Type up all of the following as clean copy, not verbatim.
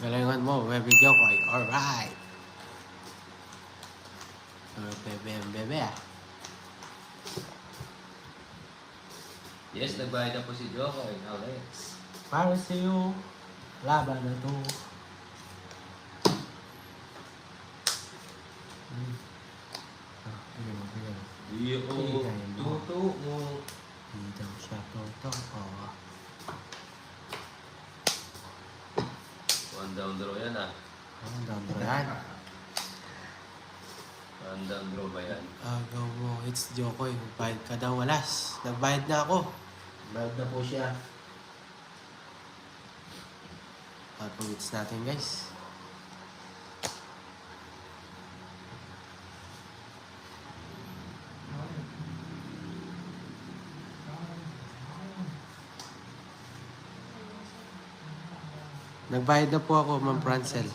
Galingan mo, baby Jokoy. Alright. Bebe. Yes, nagbayad na po si Jokoy. Now let's. Para sa'yo, laban na to. Bigyan mo. Iyo, tuto mo. Hindi daw siya totoo. One down draw yan ah. Ang dami yan. One down draw ba yan? Agaw mo, it's Jokoy. Bayad ka daw, walas. Nagbayad na ako. Bayad na po siya. Pag-wits natin, guys. Nagbayad na po ako, Ma'am Francel.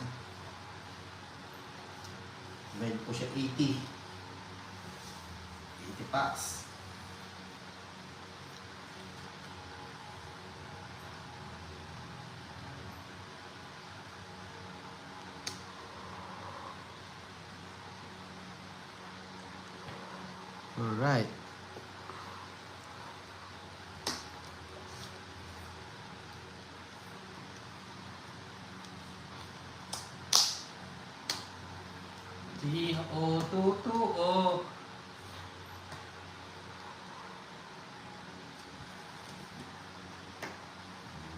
Bayad po siya 80. 80 packs. Alright. Di ako tutuo.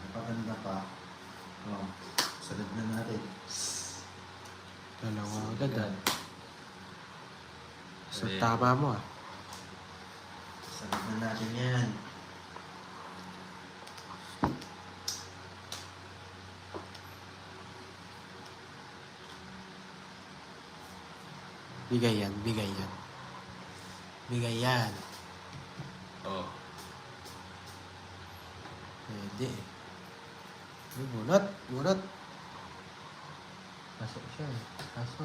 Napaganda pa. Oh, sagad na natin. Dalawa agad ah. So, Ayan. tama mo ah. Sagad na natin yan. Bigay yan, bigay yan. Bigay yan. Oh. Pwede eh. Ay, bunot. Pasok siya eh. Kaso,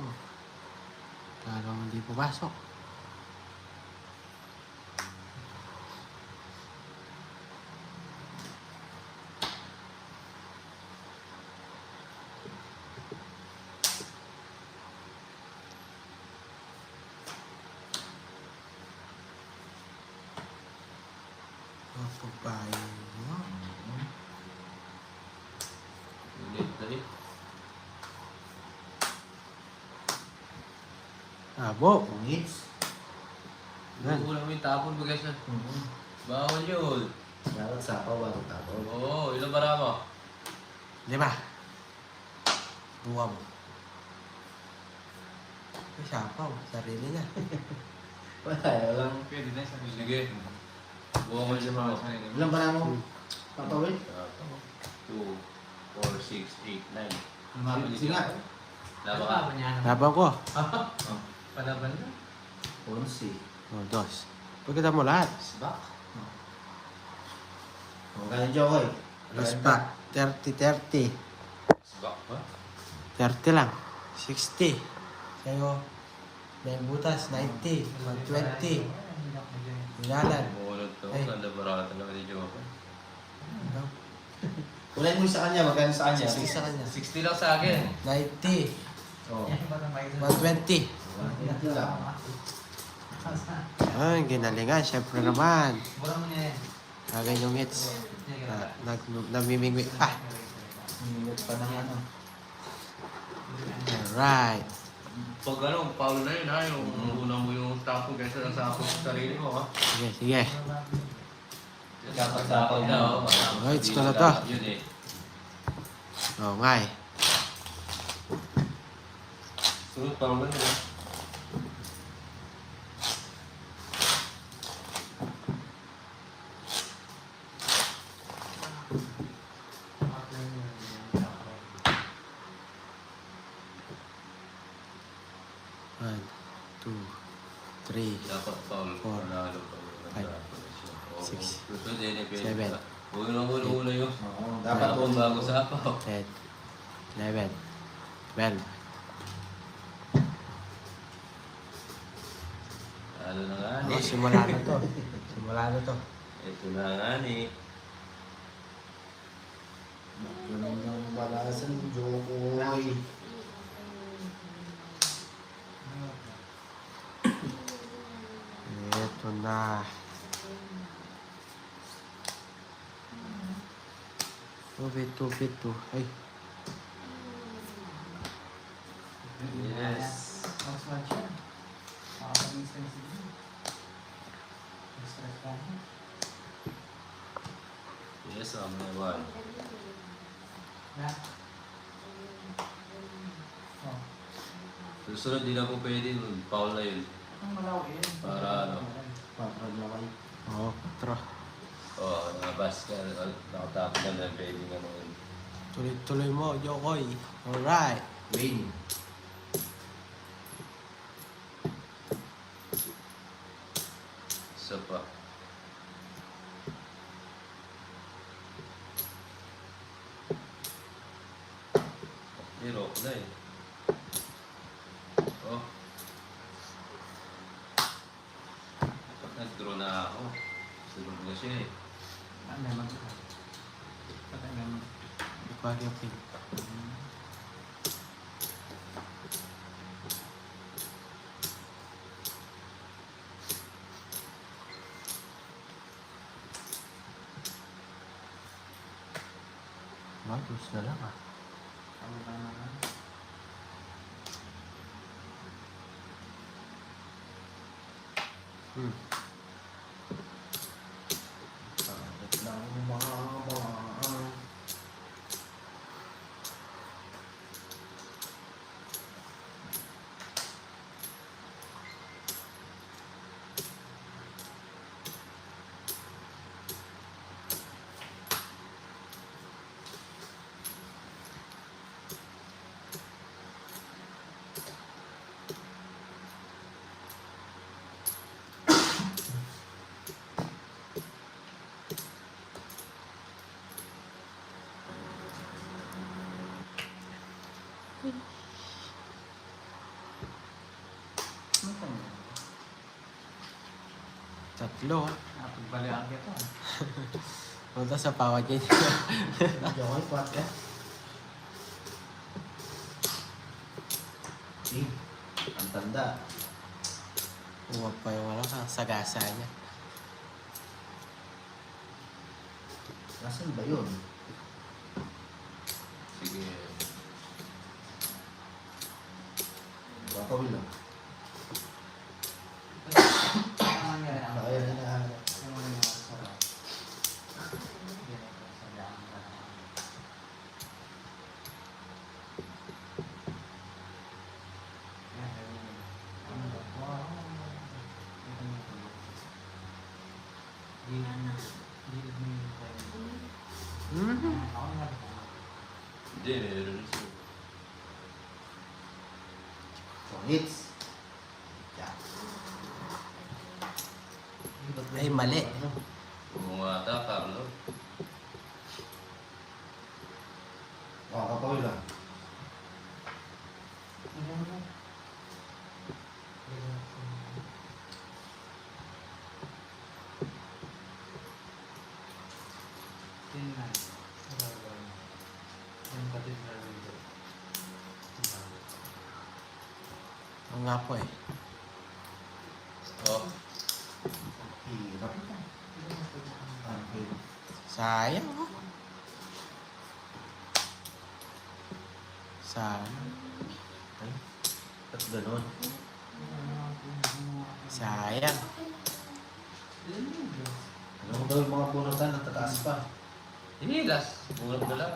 parang hindi pumasok. Pagpapain mo. Ulit, dali. Abo. Pungits. Yan. Ulang mo yung tapon mo guys. Bawal yun. Dapat sapaw, bago tapaw. Oo, ilang bara mo? 5. Buwa mo. Ay, sapaw. Sarili niya. Wala, walang... Pwede na sa Sige. Buwa mo yung mga. Ilan ba na mo? Papawin? 2, 4, 6, 8, 9. Sige nga. Laba ka. Laban ko. Palaban na. 11. O, 2. Pagkita mo lahat. Back. O, ganyan Jokoy. Respect. 30. Back pa? 30 lang. 60. Sa'yo. May butas. 90. 120. Ilalan. Bumunod to. Ay. Ganda bara talaga ni Jokoy. Ano? Kulay mo sa kanya, magkano sa kanya? 60 sa kanya. 60 lang sa akin. 90. Oo. 120. Ito lang. Ay, ginalingan. Siyempre naman. Mura mo niya yan. Kagay yung hits. Namimingwi pa. Minute pa ng ano. Alright. Pag ano, Paulo na yun ha, yung unang mo yung tapon kaysa lang sa ako sa sarili mo ha. Sige. Dapat tapon na oh. Ay, it's ko na to. Yun eh. Oo nga eh. Sunod Paulo na yun. One, two, three, Dapat Paulo. Four, Panalo pa. five, six, Susunod din eh. seven, Una yun. Oo, Dapat dapat bago sa apaw. 10, 11, 12. Ano na nga Oh, ni. simula na to. Simula na to. Ito na nga ni. Ganun ang balasan, Jokoy. Ito na. Tubig to. Ay, Yes. Mas match yan. Makakamiss-miss din. Stress ka na. Yes, may one. Na? Oh. Susunod, di na po pwede. Foul na yun. Ang malaw yun. Para ano? Papaglaway. oh, tro. Oo, nakabas ka. Nakatapos ka na pwede nga mo yun. Tuloy mo, Jokoy. Alright. Wayne. Isa pa. Hero ko na eh. Oh. Pag nag-draw na ako, sunod na siya eh. Ano naman? Patay naman. Bagay pin. Magus na lang ah. Ano ba naman? Bakit lang mama? Ano pa yun? Tatlo. Napagbalian kita. Punta sa pawad niya. Jokoy, kwat ka. Eh, ang tanda. Huwag pa yung ano, sagasa niya. Nasaan ba yun? Sige. Papawil lang. Ang mangyari ang Kaya na nahanap. yung mga masarap. Yan ito sa daan na. Yan, ganyan. Ano ba? Wow. Ito mo ito. Gilid mo yung tayo. Ako nga. Hindi, meron siya. So, hits. Yeah. Ay, mali. Bumata, Carlo. Papawil lang. Tingnan. Yung kapit na rin. Oo nga po eh. Oh, Hirap. Ang hirap. Sayang oh. Sayang. Ay, ba't ganun? Sayang. Alam mo daw yung mga bunutan, natataas pa. hinilas. Bulat na lang.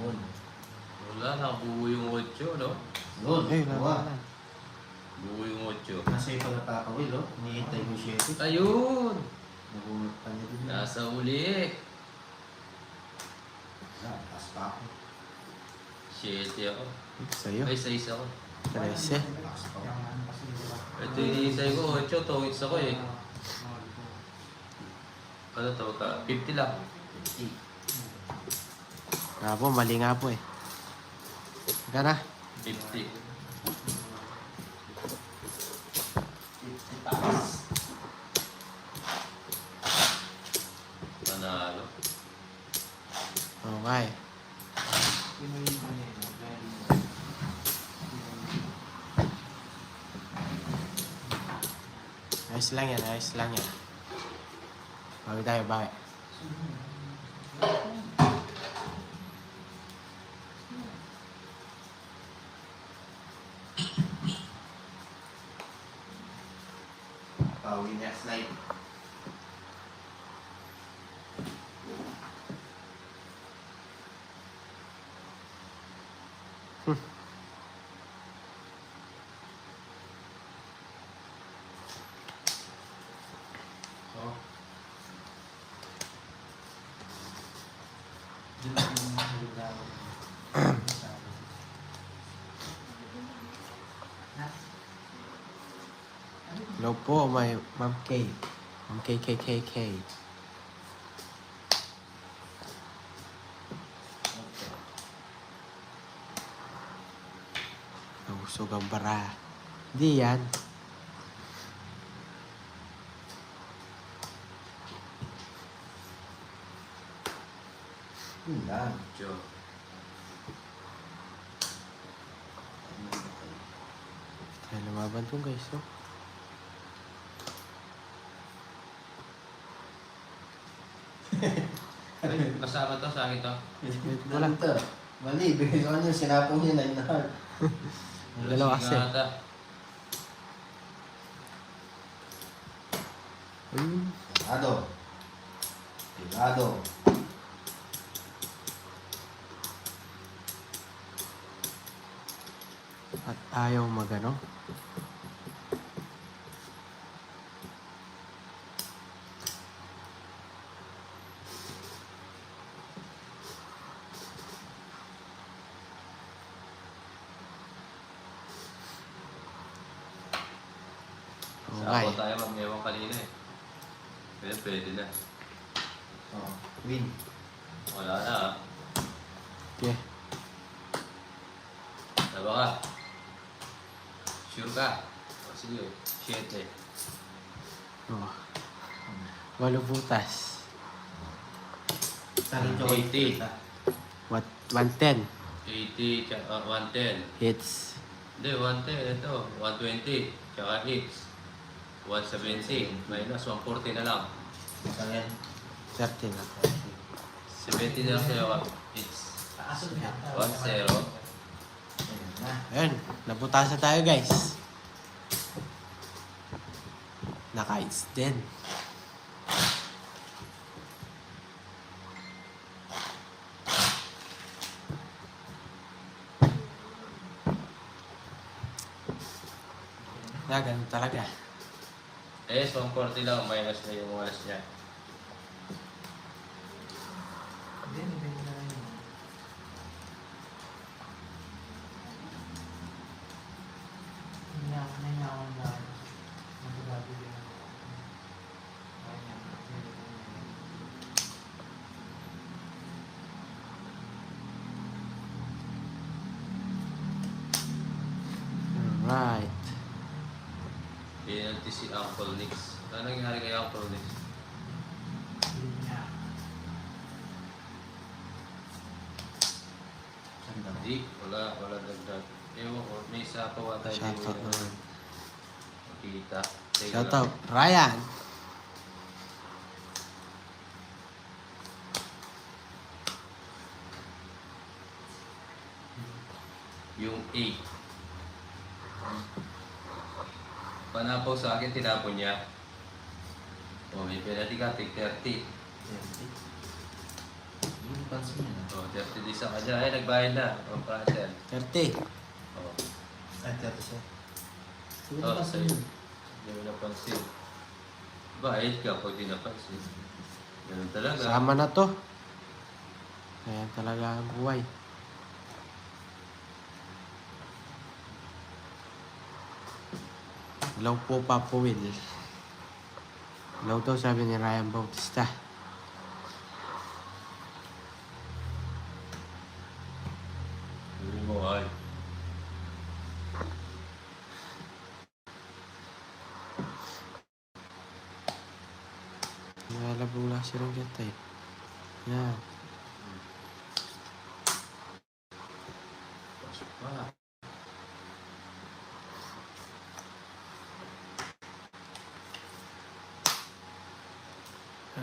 Yun. Wala, nakabuo yung 8, no? Yun. Ay, Buwa. wala. Buo yung 8. Nasa yung pagkakawil, oh. Hinihintay mo siya. Ayun! Nabunot pa niya din. Nasa uli. Taas pa ako. 7 ako. Sa'yo. Ay, 6 ako. 13. Taas pa ako. Ito hinihintay ko, 8, tawits ako eh. Ano to ka? 50 lang. Nga po, mali nga po eh. Ka na. 50. 50 pa. Panalo. Okay. Pinoy mo na yun. Very Ayos lang yan, ayos lang yan. Bawi tayo, bawi. Pauwi next night. Oh. Dun yung lugar. Hello po, may Ma'am K. Ma'am KKKK. Nahusog ang bara. Hindi yan. Yun lang. Joe. Kaya lumaban to guys, no? Ay, kasama to sa akin to. Wala. Ito. Mali, bigay ko niya, sinapong niya 9 na heart. Ang dalawa kasi. Lasing ata. Ayun. Tirado. Tirado. At ayaw magano. Sa Okay. ako tayo mag-ewang kanina eh. Pwede, pwede na. Oh, win. Wala na ah. Okay. Taba ka. Sure ka? O sige, 7. Oh. 8 butas. Sarin ko 80. What? 110. 80, tsaka 110. Hits. Hindi, 110. Ito, 120. Tsaka hits. 170. Minus 140 na lang. Saan yan? 13 na. 70 na lang sa'yo ka. Hits. Aso na. 1-0. Ayan na. Ayun. Nabutasan tayo guys. Naka-hits din. Ganun talaga. Eh, 140 lang. Minus na yung oras niya. Hindi, nabili na lang yun. Nanyawan na. Nagagabi din ako. Kaya nga, nabili ko na yun. Alright. Penalty si Uncle Nix. Ano nangyari kay Uncle Nix? Yun nga. Saan daw? Hindi, wala dagdag. Ewan ko, may isa pa wata Shoutout naman. Makita. Teka Shoutout. lang. Ryan. Yung 8. Panapaw sa akin, tinapon niya. O, may penalty ka, take 30. 30. Yung pansin niya na. O, 30 di sa kanya. Ay, nagbayad na. O, cancel. 30. O, Ay, 30 siya. Sige Oh, na pansin sa'yo. yun. Hindi mo napansin. Bayad ka pag di napansin. Ganun talaga. Sama na to. Ayan talaga ang buhay. Hello po, Papa Will. Hello daw, sabi ni Ryan Bautista. Sabi mo, ay. labong lasirong yata eh. Yan. Pasok pa.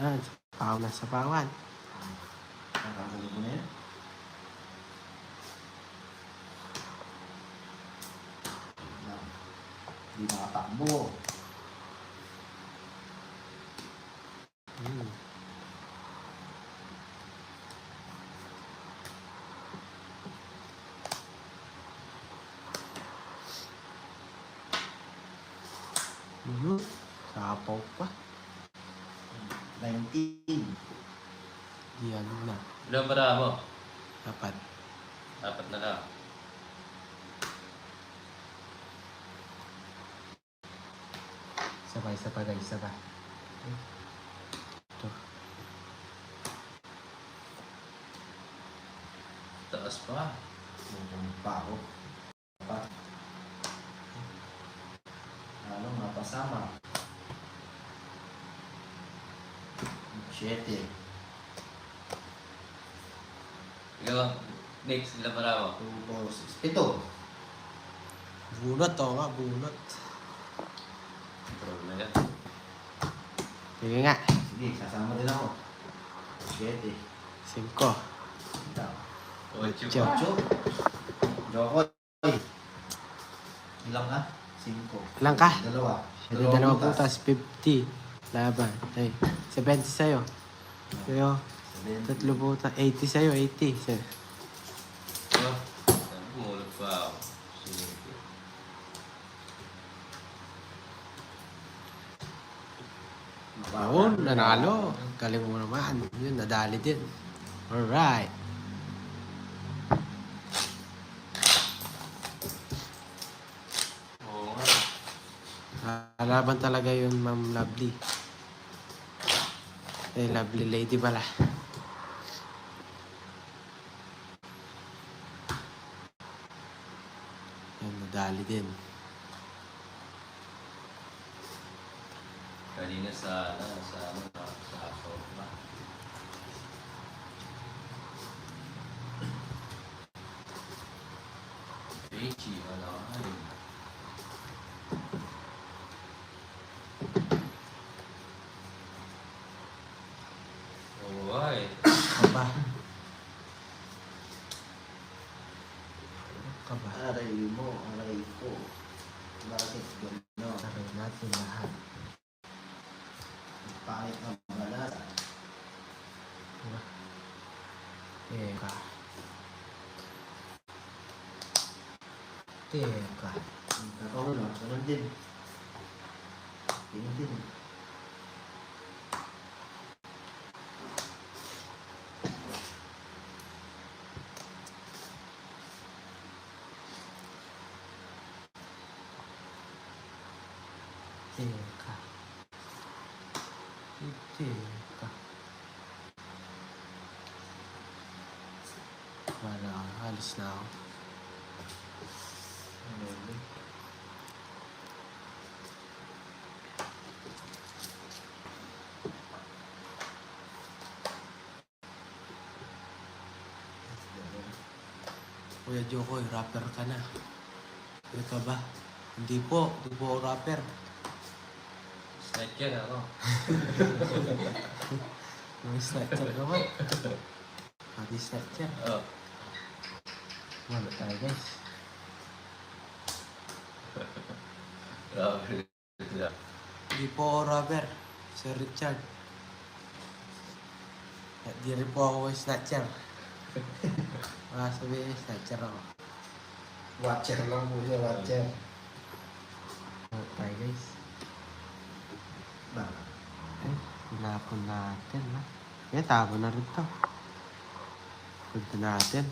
Yan. Paw na sa pawan. Nakakalit mo na yan. Yan. Hindi nakatakbo. Hmm. Sapaw pa. 19. Yan na. Ilan para mo? Dapat. 4 na lang. Sabay guys, sabay. Ito. Taas pa. Mukhang pa ako. Pa. Ano, mapasama. 7. Ikaw, next, ilan para mo? 2, 4, 6, 7. Bunot, oo nga, bunot. Control na yan. Sige nga. Sige, sasama din ako. 7. 5. Ocho Ocho. pa. 8. Joko. Ilang ka? 5. Ilang ka? Dalawa. Dalawa butas, 50. Laban. Ay, 70 sa'yo. Sa'yo, 7. 3 butas. 80 sa'yo, 80. Sa'yo. Oh, bumulog pa ako. Sige. Yun, nanalo. Galing mo naman. Yun, nadali din. Alright. Oo nga. Laban talaga yun, Ma'am Lovely. Eh, Lovely Lady pala. Yan, nadali din. Kanina sa sofa. Peachy, wala ka rin. Alright. Kaba. Kaba. Aray mo, aray ko. Bakit gano'n? Sabi natin lahat. Pangit ng balasa. Teka. Teka. Ako na, ganun din. Ganun din. Teka. Teka. Wala, alis na ako. Kuya Jokoy, rapper ka na. Ano ka ba? Hindi po ako rapper. Snatcher ako. May snatcher ka ba? Pati snatcher. Oh. Wala tayo guys. Grabe. Hindi po ako rapper, Sir Richard. At di rin po ako snatcher. Sabihin, snatcher ako. Watcher lang po siya, watcher. Wala tayo guys. Ba? Eh, tinapon natin ha. Eh, tapon na rin to. Punta natin.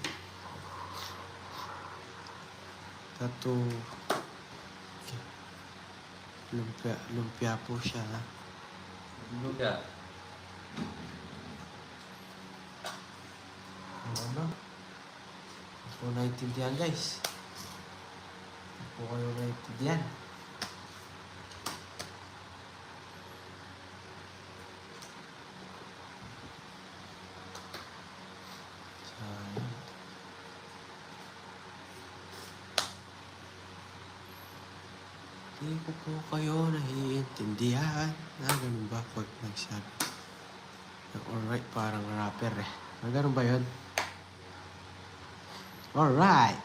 Tattoo. Okay. Lumpia po siya ha. Luga. Ano? Hindi ko naintindihan guys. Hindi ko kayo naintindihan. Di ko po kayo naiintindihan. Ganun ba pag nagsabi? Alright, parang rapper eh. Ganun ba yun? Alright!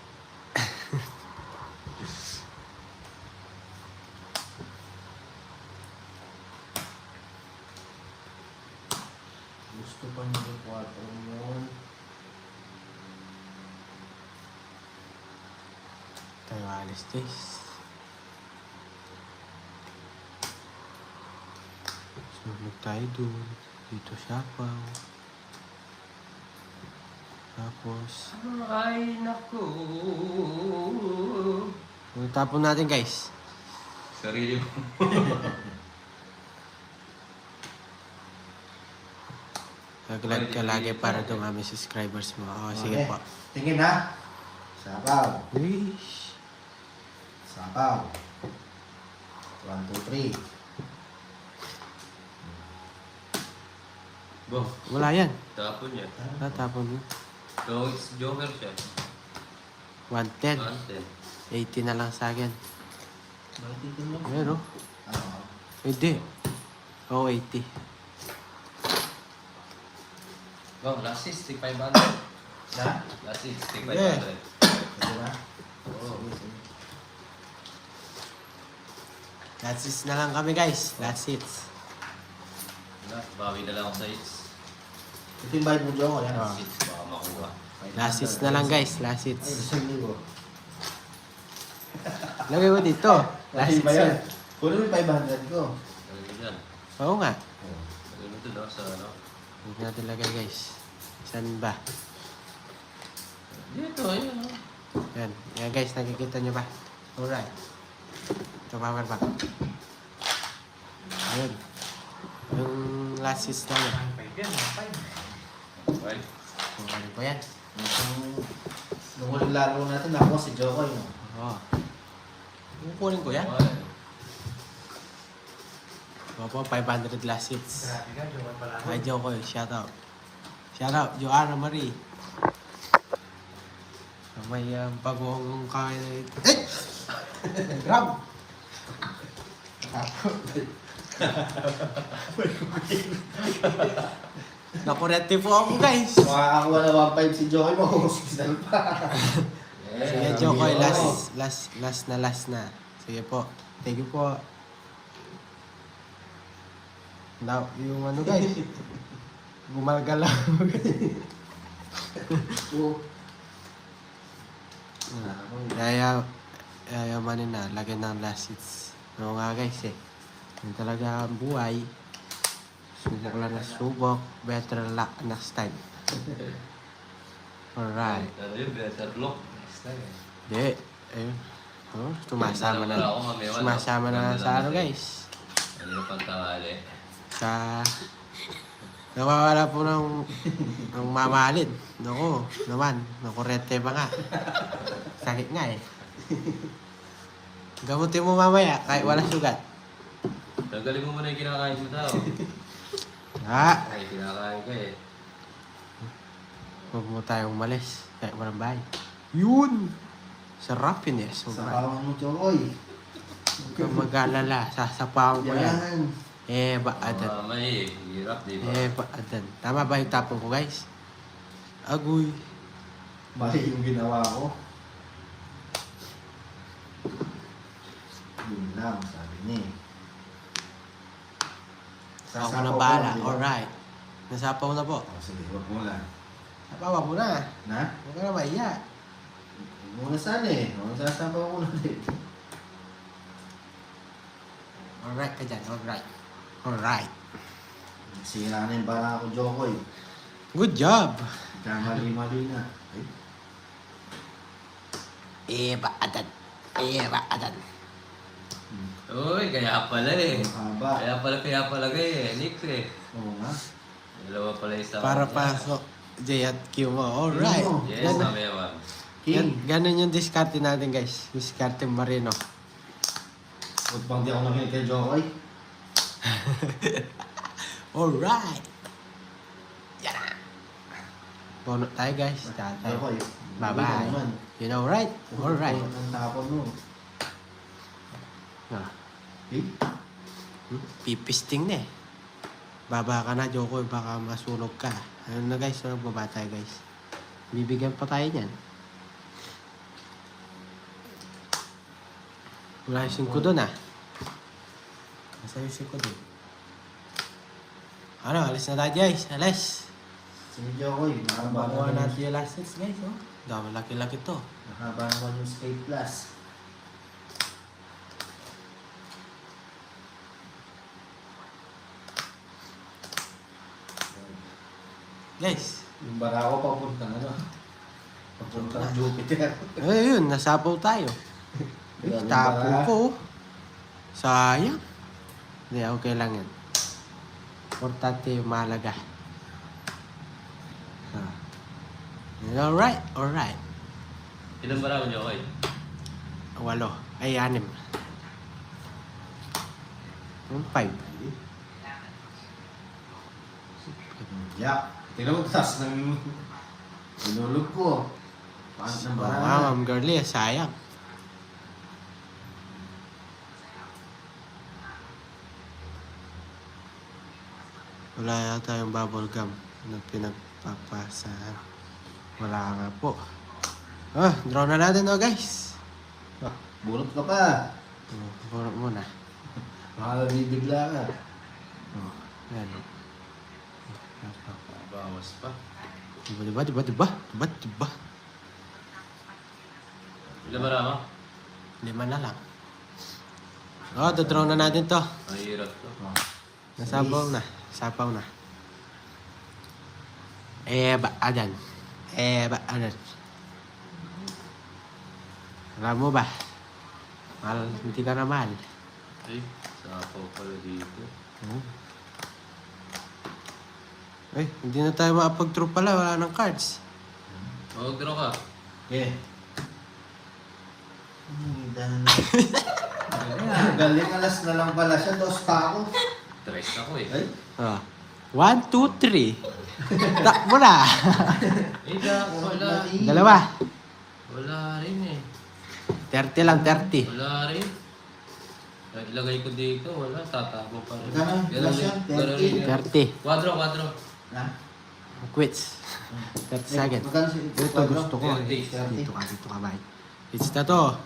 Gusto pa niyo yung 4 yun. Tayo alis this. Sunog tayo dun. Dito siyapaw. Tapos, Ay, naku. tapon natin guys. Sarili mo. Nag-like ka lagi para dumami subscribers mo. Oh, sige Okay. po. Tingin ha. Sapaw. Wish. Sapaw. 1, 2, 3. Bo, Wala yan. tapon niya. Tatapon mo. So, it's joker siya. 110. Ante. 80 na lang sa akin. Matitin mo. Ayan o. Ano? Hindi. Oh, 80. Bo, last is 500. Na? Last is Yeah. 500. Pwede na? Oo. Sige, sige. Last hits na lang kami guys. Last hits. Wala, bawi na lang ako sa hits. Ito yung bayad mo, Joko. Yan. Ah. Last hits, baka makuha. Last hits na lang guys. Last Ay, hits. 1,000. Lagay mo dito. Last Last hits ba yan? yan. Kunin mo yung 500 ko. Lagay mo dyan. Oo nga. Lagay mo dun, no, sa ano. Huwag natin lagay guys. Saan ba? Dito, ayan. Yan. Yan guys. Nakikita nyo ba? Alright. Ito power back. Ayun. Yung last hits na yan. 1.5 yan, 1.5. Right? Kung ano pa yan. Nung huling laro natin, ako si Joko yun. Oo. Kukunin ko yan. Okay. Opo, 500 last hits. Grabe ka, jowa pala. Hi, Joko. Shout out. Shout out, Joanna Marie. May bagong kain. Eh! Grab! Nakurete po ako, guys. Makakakuha na 1.5 si Joko, mag-hospital pa. Sige, Joko. Last na. Sige po. Thank you po. Now, yung ano, guys. Gumalgal lang. Yayamanin na. Lagyan ng last hits. Oo nga, guys, eh. Yung talaga ang buhay. Subok lang na subok. Better luck next time. Alright. Ano yun, better look. Next time. Hindi. Ayun. Oh, sumasama Wala na. ako, mamaya, wala. Sumasama na Ganda sa ano, naman, eh. guys. Ano yung pantawali? Sa... Nawawala po ng mamahalin. Naku, naman. Nakurete pa nga. Sakit nga eh. Gamutin mo mamaya kahit wala sugat. Tanggalin mo muna yung kinakain mo tao. Ha? Ay, kinakain ka eh. Huwag mo tayong umalis. Kahit walang bahay. Yun! Sarap yun eh. Sa Sobra. kawan mo, Joko. Huwag kang mag-alala. Sasapawan ko yan. Yan. Ba adan? Mamay, hirap, di ba? Ba adan? Tama ba yung tapon ko, guys? Agoy. Mali yung ginawa ko. Yun lang, sabi niya. Ako na bahala. Alright. Nasapaw na po. Oh, sige, wag mo lang. Sapawa mo na. Na? Huwag ka na maiya. Huwag mo na sana eh. Huwag sasabaw ko na din. Alright ka dyan. Alright. Alright. Sira na yung bala ko, Joko eh. Good job. Kamali-mali na. Ay, Ba adan? Ba adan? Uy, kaya pala eh. ang haba. Kaya palagay eh. Nix eh. Oo nga. Dalawa pala yung sa Para pasok. J at Q mo. Alright. Yes, Gan- mamaya ma'am. King. Ganun yung diskarte natin, guys. Diskarte Marino. Huwag pang di ako nakinig kay Joko eh. Alright. Yan na. Bono tayo, guys. Tatay. Joko eh. Bye-bye. You know, right? Alright. Ang tapon mo. Ah, Eh? pipisting na eh. Baba ka na, Jokoy, baka masunog ka. Ano na guys, nagbaba tayo guys. Bibigyan pa tayo niyan. Wala yung 5 doon ah. Nasa yung 5 doon. Ano, alis na tayo guys. Alis. Si Jokoy, mahaba Bakuha naman natin yung last hits guys. Oh. Dami laki-laki to. mahaba naman yung Skate Plus. Guys. Yung barako papuntang ano? Papuntang Jupiter. Ayun, nasapaw tayo. Grabe Tapo bara. ko. Sayang. Hindi, okay lang yan. Importante yung mahalaga. Ah. Alright, alright. Ilan ba raw niyo, okay? 8. Ay, 6. Yung 5. Jack, tingnan mo taas ng binulog ko. Paano ng Oo bara? nga, Ma'am Girlie, sayang. Wala yata yung bubble gum na pinagpapasahan. Wala nga po. Ah, draw na natin oh guys. Ah, bulot ka pa. Burot muna. Baka bibigla ka. Oh, yan. Bawas pa. Diba? Ilan ba raw? 5 na lang. Oh, draw na natin to. Ang hirap to. Oh. Nasapaw na. Sapaw na. Adan. Adan. Alam mo ba? Mahal, hindi ka na mahal. Ay, sapaw pala dito. Ay, hindi na tayo makapag-draw pala. Wala ng cards. Mag-draw ka. Okay. Galing alas na lang pala siya. 2 pa ako. Tres ako eh. Ay, Ah. 1, 2, 3. Takbo na. Eh, wala. Dalawa. Wala rin eh. 30 lang, 30. Wala rin. Ay, ilagay ko dito, wala. Tatabo pa rin. Ganun, Ganun siya, rin, ganun rin yan. 30. Quadro. Ha? Quits. 30 seconds. Magkano si Ito gusto ko. 30. Dito ka, bye. It's na to.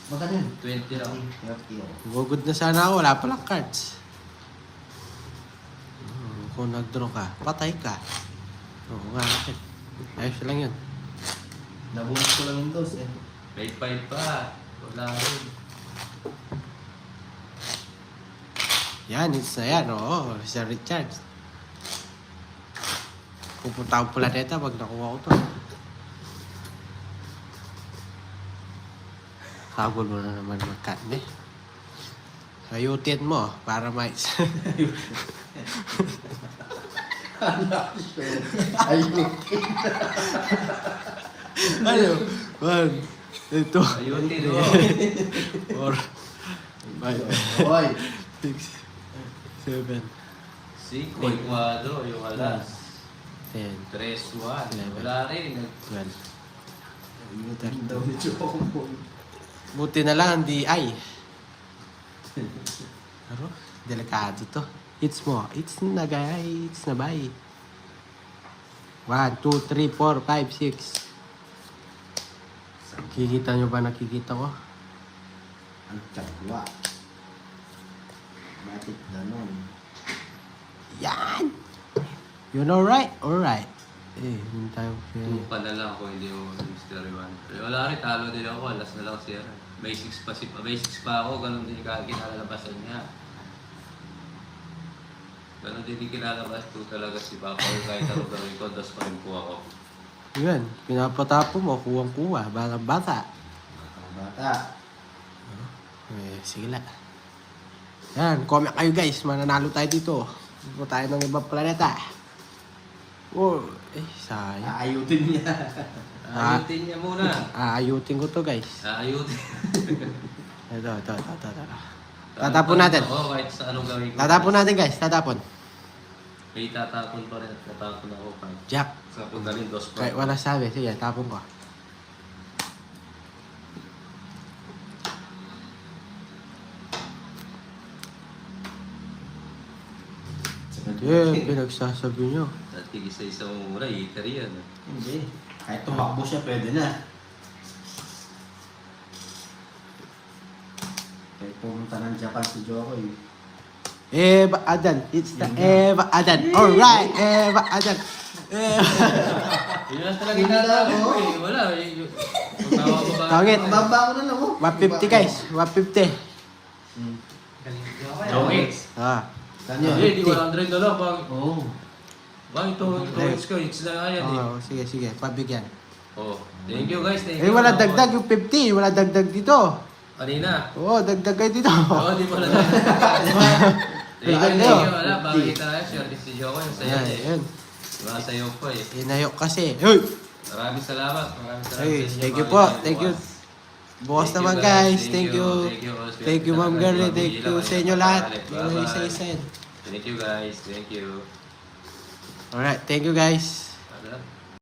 Magkano yun? 20 lang. 30 ako. Gugod na sana ako. Wala palang cards. Kung nag-draw ka, patay ka. Oo nga. Ayos lang yun. Nabunod ko lang yung 2 eh. May 5 pa. Wala rin. Yan, it's na yan. Oo, Sir Richard. Pupunta akong planeta pag nakuha ko to. Sagol mo na naman magkande. Ayutin mo para may... Ayun. Ano? 1, 2, Ayutin mo. 4, 5, Hoy. 6, 7, 5, may quadro, yung alas. 10, 3, 1. Wala rin. 12. Ayun daw ni Choco. Buti na lang, di ay. Pero, delikado to. It's mo. It's na guys. It's na bay. 1, 2, 3, 4, 5, 6. Kikita nyo ba nakikita ko? Ang tsagwa. Matik ganon. Yan! Yun alright? Alright. Eh, hindi tayo... 2 pa na lang kung hindi mo mystery 1. Wala rin, talo din ako. Alas na lang siya. May 6 pa, may 6 pa ako. Ganun din kinalabasan niya. Ganun din kinalabas. 2 talaga si Papa. Kahit ano gawin ko, 2 pa rin po ako. Yun, pinapatapo mo, kuwang-kuwa, bata-bata. Ang bata. Eh, sige lang. Yan, comment kayo guys, mananalo tayo dito. Pupunta tayo ng ibang planeta. Oh, sayang. Aayutin niya. Ayutin niya muna. Aayutin ko to guys. Ayutin. Ito. Tatapon natin. Oo, kahit sa anong gawin ko. Tatapon natin guys, tatapon. May tatapon pa rin at tatapon ako. Jack, Sa punta rin, 2 pa. kahit wala sabi, sige, tapon ko. Hindi, pinagsasabi nyo. At tig-isa-isa mo muna, heater yan. Hindi. Kahit tumakbo siya, pwede na. Kahit pumunta ng Japan si Jokoy. Eva Adan. It's the Eva Adan. Alright, Eva Adan. Yun lang talaga inatago ko eh. Wala. Tawagin. Mababa ko na lang oh. 150 guys, 150. Galing ko ako. Jokes. Ah. Ganyan. Hindi, di 100 na lang. Oo. Bang ito hits ko, hits na nga yan eh. Oh, sige, sige, pabigyan. Oh, thank you guys, thank Eh, you. wala dagdag yung 50, wala dagdag dito. Kanina. Oo, dagdag kayo dito. Oo, di pala na. Thank Dagdag you, kayo. wala. Bakit tayo, short si Joko, yung saya Ayan, eh. ayan. Diba sayo po eh. Inayok kasi. Uy! Maraming salamat, maraming salamat Hey, sa inyo. thank you Mga po, kaibigan thank you. bukas. Bukas Thank you, naman guys, Thank thank you. you. Thank you Ma'am Girlie, thank you sa inyo lahat. Bye-bye. Isa-isa yan. Thank you guys, thank you. Alright, thank you guys. Ada.